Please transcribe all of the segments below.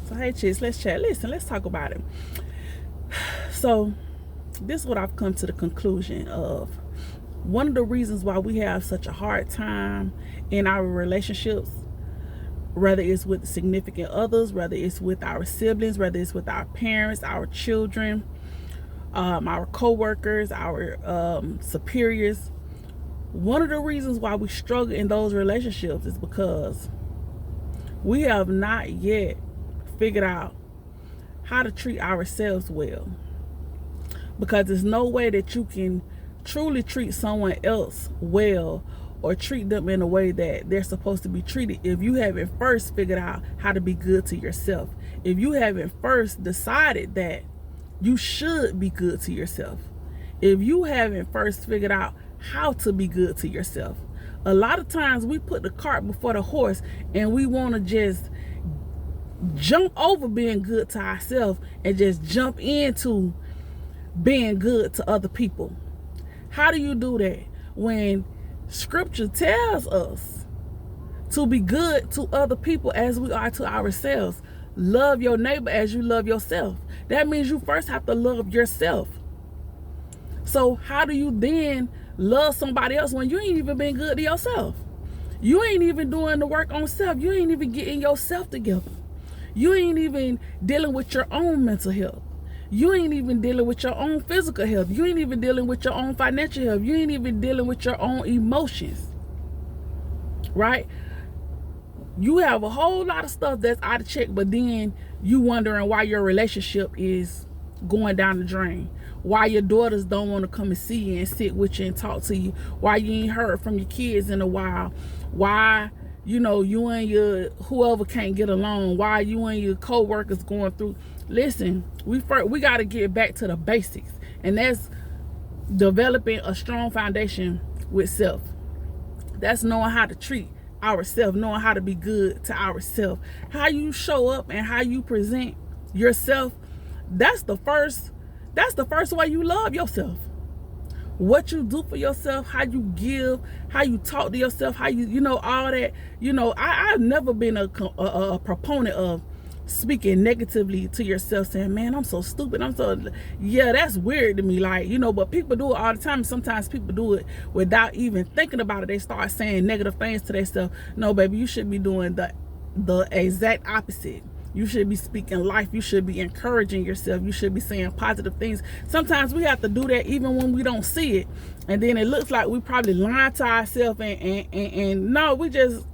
So hey chicks, let's chat. Listen, let's talk about it. So this is what I've come to the conclusion of. One of the reasons why we have such a hard time in our relationships, whether it's with significant others, whether it's with our siblings, whether it's with our parents, our children, our co-workers, our superiors, one of the reasons why we struggle in those relationships is because we have not yet figured out how to treat ourselves well. Because there's no way that you can truly treat someone else well or treat them in a way that they're supposed to be treated if you haven't first figured out how to be good to yourself. If you haven't first decided that you should be good to yourself. If you haven't first figured out how to be good to yourself. A lot of times we put the cart before the horse and we want to just jump over being good to ourselves and just jump into being good to other people. How do you do that when scripture tells us to be good to other people as we are to ourselves? Love your neighbor as you love yourself. That means you first have to love yourself. So how do you then love somebody else when you ain't even been good to yourself? You ain't even doing the work on self. You ain't even getting yourself together. You ain't even dealing with your own mental health. You ain't even dealing with your own physical health. You ain't even dealing with your own financial health. You ain't even dealing with your own emotions. Right? You have a whole lot of stuff that's out of check, but then you wondering why your relationship is going down the drain. Why your daughters don't want to come and see you and sit with you and talk to you. Why you ain't heard from your kids in a while. Why, you and your whoever can't get along. Why you and your co-workers going through. Listen, we got to get back to the basics. And that's developing a strong foundation with self. That's knowing how to treat ourselves, knowing how to be good to ourselves. How you show up and how you present yourself, that's the first way you love yourself. What you do for yourself, how you give, how you talk to yourself, how you all that. I've never been a proponent of speaking negatively to yourself, saying, man, I'm so stupid, yeah, that's weird to me, but people do it all the time. Sometimes people do it without even thinking about it. They start saying negative things to themselves. No, baby, you should be doing the exact opposite. You should be speaking life. You should be encouraging yourself. You should be saying positive things. Sometimes we have to do that even when we don't see it, and then it looks like we probably lying to ourselves, and no, we just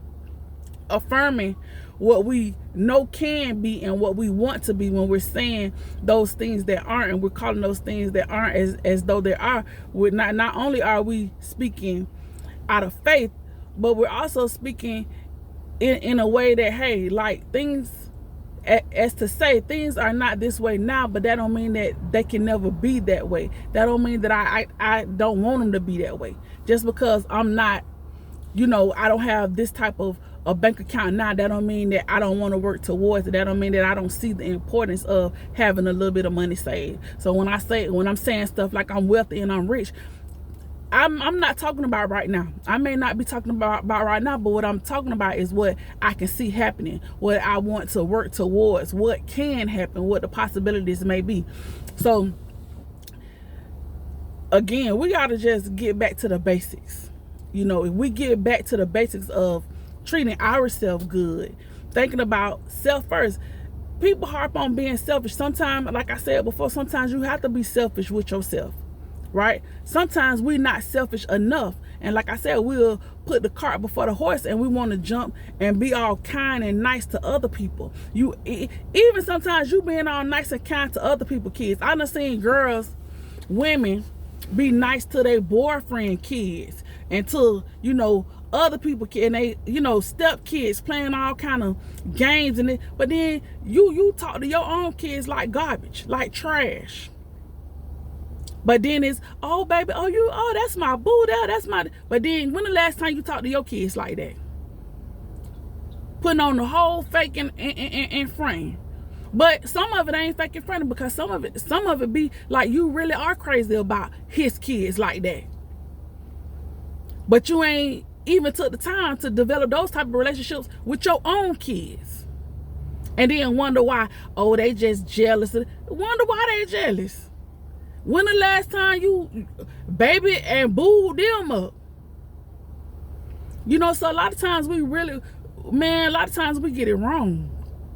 affirming what we know can be and what we want to be when we're saying those things that aren't, and we're calling those things that aren't as though they are. We're not only are we speaking out of faith, but we're also speaking in a way that, hey, things, as to say, things are not this way now, but that don't mean that they can never be that way. That don't mean that I don't want them to be that way. Just because I'm not, I don't have this type of a bank account now, that don't mean that I don't want to work towards it. That don't mean that I don't see the importance of having a little bit of money saved. So when I'm saying stuff like I'm wealthy and I'm rich, I'm not talking about right now. I may not be talking about right now, but what I'm talking about is what I can see happening, what I want to work towards, what can happen, what the possibilities may be. So again, we got to just get back to the basics. If we get back to the basics of treating ourselves good, thinking about self first. People harp on being selfish. Sometimes, like I said before, sometimes you have to be selfish with yourself, right? Sometimes we're not selfish enough, and like I said, we'll put the cart before the horse, and we want to jump and be all kind and nice to other people. Even sometimes you being all nice and kind to other people kids. I done seen girls, women, be nice to their boyfriend kids and to other people, and they step kids playing all kind of games, but then you talk to your own kids like garbage, like trash. But then it's, oh baby, that's my boo, that's my. But then when the last time you talked to your kids like that? Putting on the whole fake and frame. But some of it ain't fake and frame, because some of it be like you really are crazy about his kids like that. But you ain't even took the time to develop those type of relationships with your own kids. And then wonder why, oh, they just jealous. Wonder why they jealous. When the last time you baby and booed them up? You know, so a lot of times we really, man, a lot of times we get it wrong.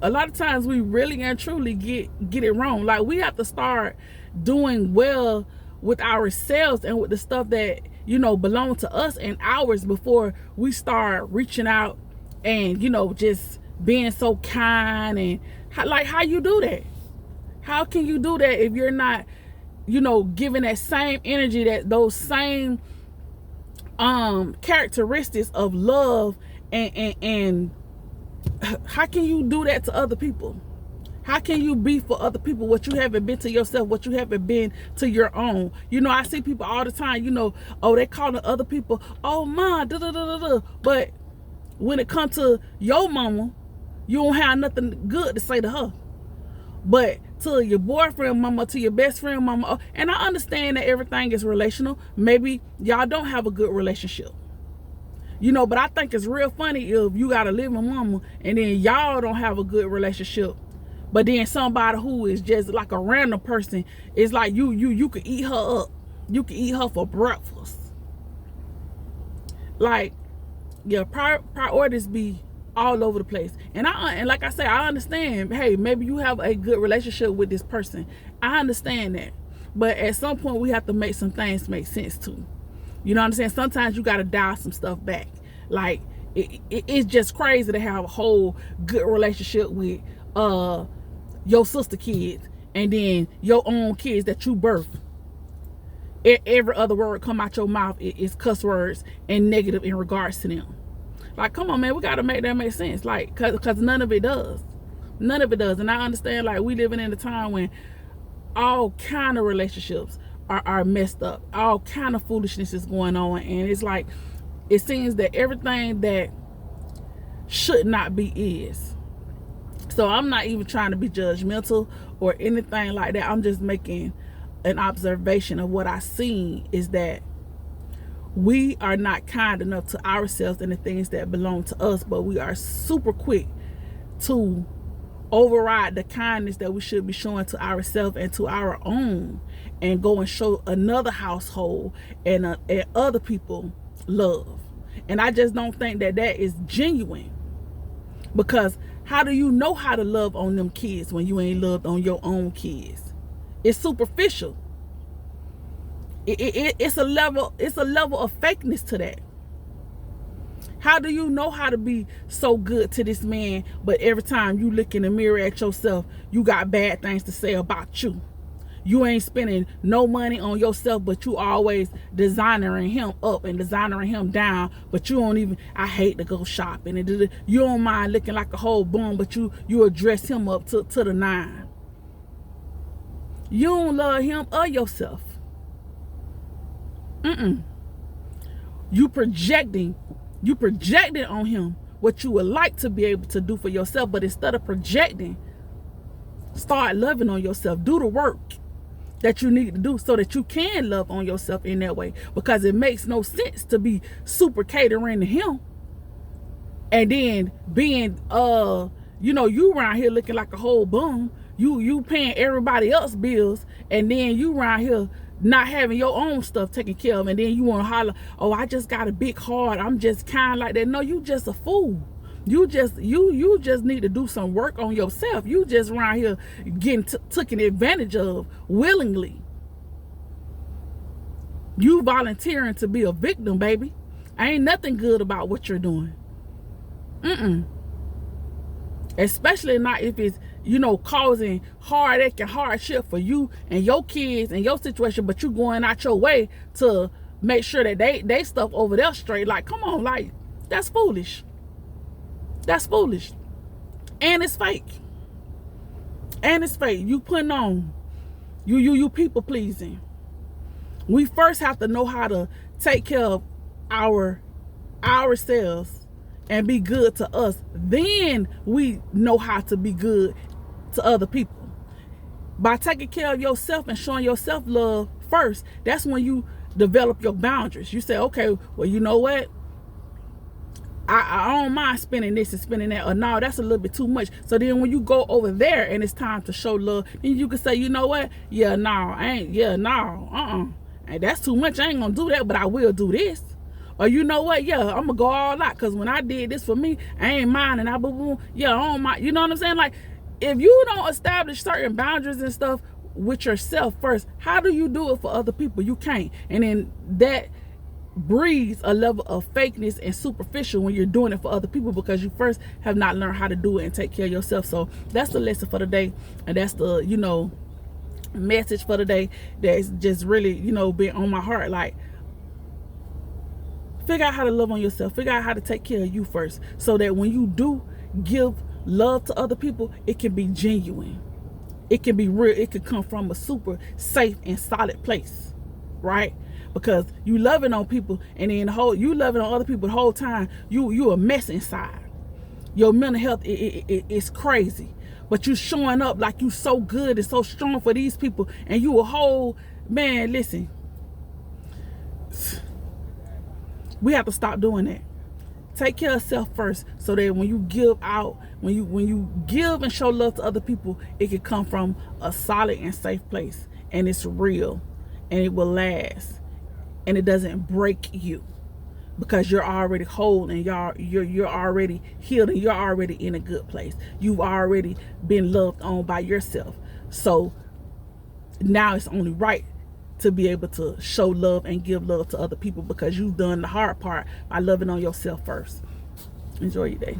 A lot of times we really and truly get it wrong. Like, we have to start doing well with ourselves and with the stuff that, you know, belong to us and ours before we start reaching out and, you know, just being so kind. And how you do that? How can you do that if you're not, you know, giving that same energy, that those same characteristics of love, and how can you do that to other people? How can you be for other people what you haven't been to yourself, what you haven't been to your own? You know, I see people all the time, you know, oh, they calling other people, oh, ma, da da da da da. But when it comes to your mama, you don't have nothing good to say to her. But to your boyfriend mama, to your best friend mama, and I understand that everything is relational. Maybe y'all don't have a good relationship, you know, but I think it's real funny if you got a living mama and then y'all don't have a good relationship, but then somebody who is just like a random person, is like you could eat her up. You could eat her for breakfast. Like, your priorities be all over the place. And like I say, I understand, hey, maybe you have a good relationship with this person. I understand that. But at some point we have to make some things make sense too. You know what I'm saying? Sometimes you got to dial some stuff back. Like, it's just crazy to have a whole good relationship with your sister kids, and then your own kids that you birthed, every other word come out your mouth is cuss words and negative in regards to them. Like, come on, man, we got to make that make sense. Like, cause none of it does. None of it does. And I understand, like, we living in a time when all kind of relationships are messed up. All kind of foolishness is going on. And it's like, it seems that everything that should not be is. So I'm not even trying to be judgmental or anything like that. I'm just making an observation of what I see, is that we are not kind enough to ourselves and the things that belong to us, but we are super quick to override the kindness that we should be showing to ourselves and to our own, and go and show another household and other people love. And I just don't think that that is genuine, because how do you know how to love on them kids when you ain't loved on your own kids? It's superficial. It's a level of fakeness to that. How do you know how to be so good to this man, but every time you look in the mirror at yourself, you got bad things to say about you? You ain't spending no money on yourself, but you always designing him up and designing him down, but you don't even, I hate to go shopping, and you don't mind looking like a whole bum, but you address him up to the nine. You don't love him or yourself. You projecting on him what you would like to be able to do for yourself, but instead of projecting, start loving on yourself. Do the work that you need to do so that you can love on yourself in that way, because it makes no sense to be super catering to him and then being you know, you around here looking like a whole bum. You paying everybody else bills, and then you around here not having your own stuff taken care of, and then you want to holler, oh, I just got a big heart, I'm just kind like that. No, you just a fool. You just need to do some work on yourself. You just around here getting taken advantage of willingly. You volunteering to be a victim, baby. Ain't nothing good about what you're doing. Especially not if it's, you know, causing heartache and hardship for you and your kids and your situation, but you going out your way to make sure that they stuff over there straight. Like, come on, like, that's foolish. That's foolish. And it's fake. And it's fake. You putting on, you people pleasing. We first have to know how to take care of ourselves and be good to us. Then we know how to be good to other people. By taking care of yourself and showing yourself love first, that's when you develop your boundaries. You say, okay, well, you know what? I don't mind spending this and spending that, or no, that's a little bit too much. So then when you go over there and it's time to show love, then you can say, you know what, yeah, no, I ain't, yeah, no, and that's too much, I ain't gonna do that, but I will do this. Or you know what, yeah, I'm gonna go all out, because when I did this for me, I ain't mine, and I boom, yeah, I don't mind. You know what I'm saying? Like, if you don't establish certain boundaries and stuff with yourself first, how do you do it for other people? You can't. And then that breeds a level of fakeness and superficial when you're doing it for other people, because you first have not learned how to do it and take care of yourself. So that's the lesson for the day, and that's the, you know, message for the day that's just really, you know, been on my heart. Like, figure out how to love on yourself, figure out how to take care of you first, so that when you do give love to other people, it can be genuine, it can be real, it can come from a super safe and solid place, right? Because you loving on people, and then you loving on other people the whole time, you a mess inside. Your mental health is crazy, but you showing up like you so good and so strong for these people, and you a whole man. Listen, we have to stop doing that. Take care of self first, so that when you give out, when you give and show love to other people, it can come from a solid and safe place, and it's real, and it will last, and it doesn't break you, because you're already whole, and you're already healed, and you're already in a good place. You've already been loved on by yourself. So now it's only right to be able to show love and give love to other people, because you've done the hard part by loving on yourself first. Enjoy your day.